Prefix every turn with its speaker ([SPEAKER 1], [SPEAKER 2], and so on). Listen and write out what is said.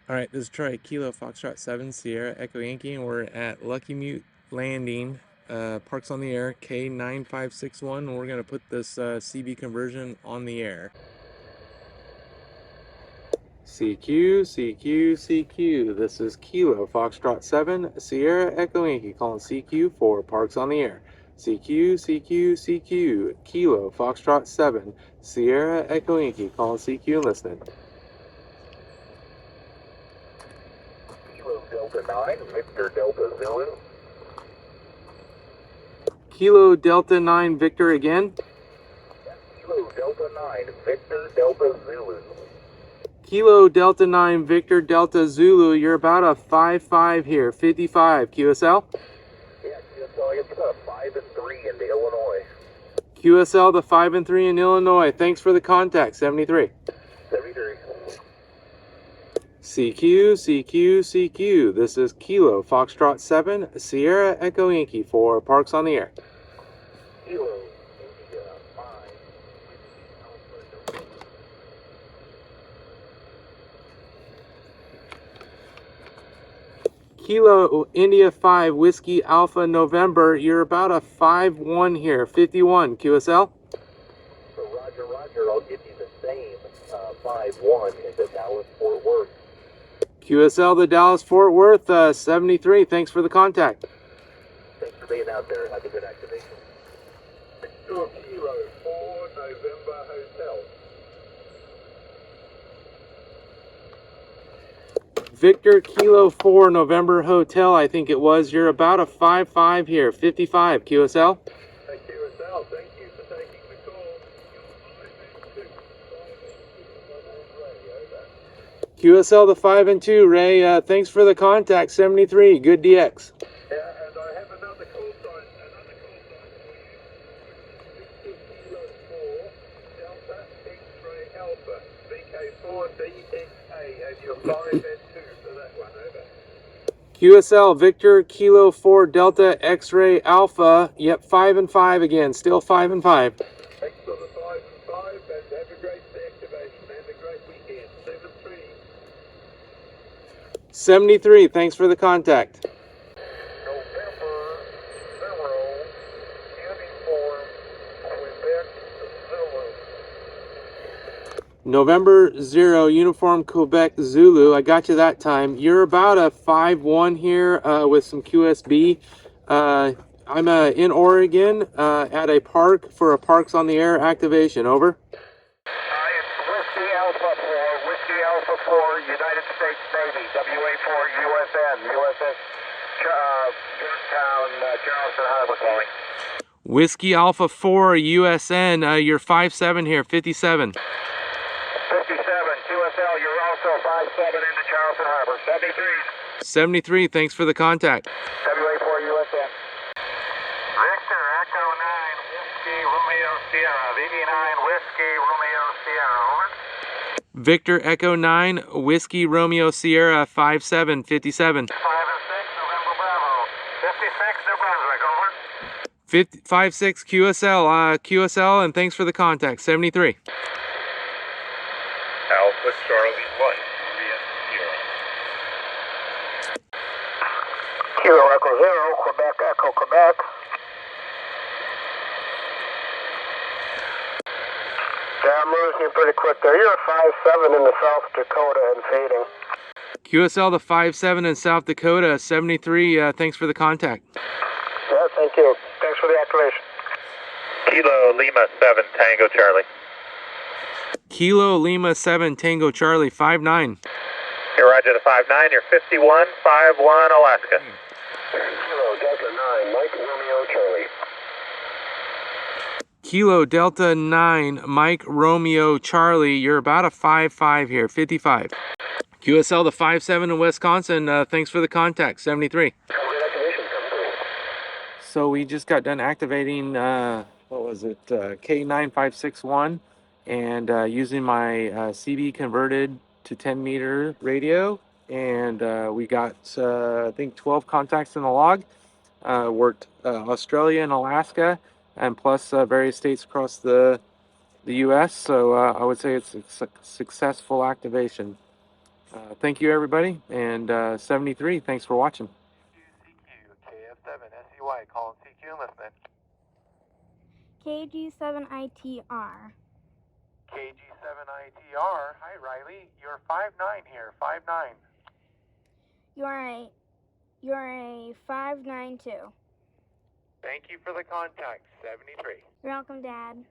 [SPEAKER 1] All right, this is Troy, Kilo Foxtrot 7 Sierra Echo Yankee, and we're at Luckiamute Landing, Parks on the Air, K9561, and we're going to put this CB conversion on the air. CQ, CQ, CQ. This is Kilo Foxtrot 7 Sierra Echo Yankee, calling CQ for Parks on the Air. CQ, CQ, CQ. Kilo Foxtrot 7 Sierra Echo Yankee, calling CQ and listening.
[SPEAKER 2] Kilo Delta 9, Victor Delta Zulu.
[SPEAKER 1] Kilo Delta 9 Victor again.
[SPEAKER 2] Kilo Delta 9, Victor Delta Zulu.
[SPEAKER 1] Kilo Delta 9 Victor Delta Zulu, you're about a 5-5 here, 55, QSL?
[SPEAKER 2] Yeah, QSL, it's about 5 and 3 in Illinois.
[SPEAKER 1] QSL, the 5 and 3 in Illinois, thanks for the contact, 73.
[SPEAKER 2] 73.
[SPEAKER 1] CQ, CQ, CQ, this is Kilo Foxtrot 7 Sierra Echo Yankee for Parks on the Air.
[SPEAKER 2] Kilo India 5.
[SPEAKER 1] Kilo India 5 Whiskey Alpha November, you're about a 5-1 here, 51, QSL?
[SPEAKER 2] So Roger, I'll give you the same 5-1 in the Dallas Fort Worth.
[SPEAKER 1] QSL, the Dallas Fort Worth, 73, thanks for the contact.
[SPEAKER 2] Thanks for being out there. Have a good activation. Victor Kilo 4 November Hotel.
[SPEAKER 1] Victor Kilo 4 November Hotel, I think it was. You're about a 5-5 here, 55, QSL.
[SPEAKER 2] Hey, QSL, thank you for taking the call.
[SPEAKER 1] QSL, the 5 and 2, Ray, thanks for the contact, 73, good DX.
[SPEAKER 2] Yeah, and I have another call sign for you. Victor Kilo 4 Delta X-Ray Alpha, VK4 DXA, and you're 5 and 2 for that one, over.
[SPEAKER 1] QSL, Victor Kilo 4 Delta X-Ray Alpha, yep, 5 and 5 again, still 5 and 5.
[SPEAKER 2] Thanks for the 5 and 5, and have a great activation and a great weekend. 7-3.
[SPEAKER 1] 73, thanks for the contact.
[SPEAKER 2] November 0, uniform, Quebec, Zulu.
[SPEAKER 1] November 0, Uniform Quebec Zulu, I got you that time. You're about a 5-1 here with some QSB. I'm in Oregon at a park for a Parks on the Air activation, over.
[SPEAKER 2] It's Whiskey Alpha 4, United States Navy, WA4 USN, USS Georgetown, Charleston Harbor calling.
[SPEAKER 1] Whiskey Alpha 4 USN, you're 5-7 here, 57.
[SPEAKER 2] 57, QSL, you're also 5-7 into Charleston Harbor, 73.
[SPEAKER 1] 73, thanks for the contact.
[SPEAKER 2] WA4 USN. Victor Echo 9, Whiskey Romeo Sierra, VD9 Whiskey Romeo Sierra, over.
[SPEAKER 1] Victor Echo 9, Whiskey Romeo Sierra, 5-7, 57.
[SPEAKER 2] 5 and 6, November Bravo, 56, New Brunswick, over.
[SPEAKER 1] 5-6 QSL, QSL, and thanks for the contact, 73.
[SPEAKER 2] Alpha Charlie 1, Korea Sierra. Kilo Echo 0, Quebec Echo Quebec. Yeah, I'm losing pretty quick there. You're 5-7 in the South Dakota and fading.
[SPEAKER 1] QSL, the 5-7 in South Dakota, 73, thanks for the contact.
[SPEAKER 2] Yeah, thank you. Thanks for the activation. Kilo Lima 7, Tango Charlie.
[SPEAKER 1] Kilo Lima 7, Tango Charlie, 5-9.
[SPEAKER 2] You're Roger the 5-9, you're 51, 5-1, Alaska. Kilo Delta 9, Mike Romeo Charlie.
[SPEAKER 1] Kilo Delta 9, Mike Romeo Charlie, you're about a 5-5 here, 55. QSL, the 5-7 in Wisconsin, thanks for the contact, 73. So we just got done activating, what was it, K9561, and using my CB converted to 10 meter radio, and we got, I think, 12 contacts in the log. Worked Australia and Alaska, and plus various states across the US, so I would say it's a successful activation. Thank you, everybody. And 73, thanks for watching.
[SPEAKER 2] CQ, KF7, SEY, calling CQ and listening.
[SPEAKER 3] KG7ITR.
[SPEAKER 2] KG7ITR, hi Riley, you're 5'9" here, 5'9".
[SPEAKER 3] You're a 592.
[SPEAKER 2] Thank you for the contact, 73.
[SPEAKER 3] You're welcome, Dad.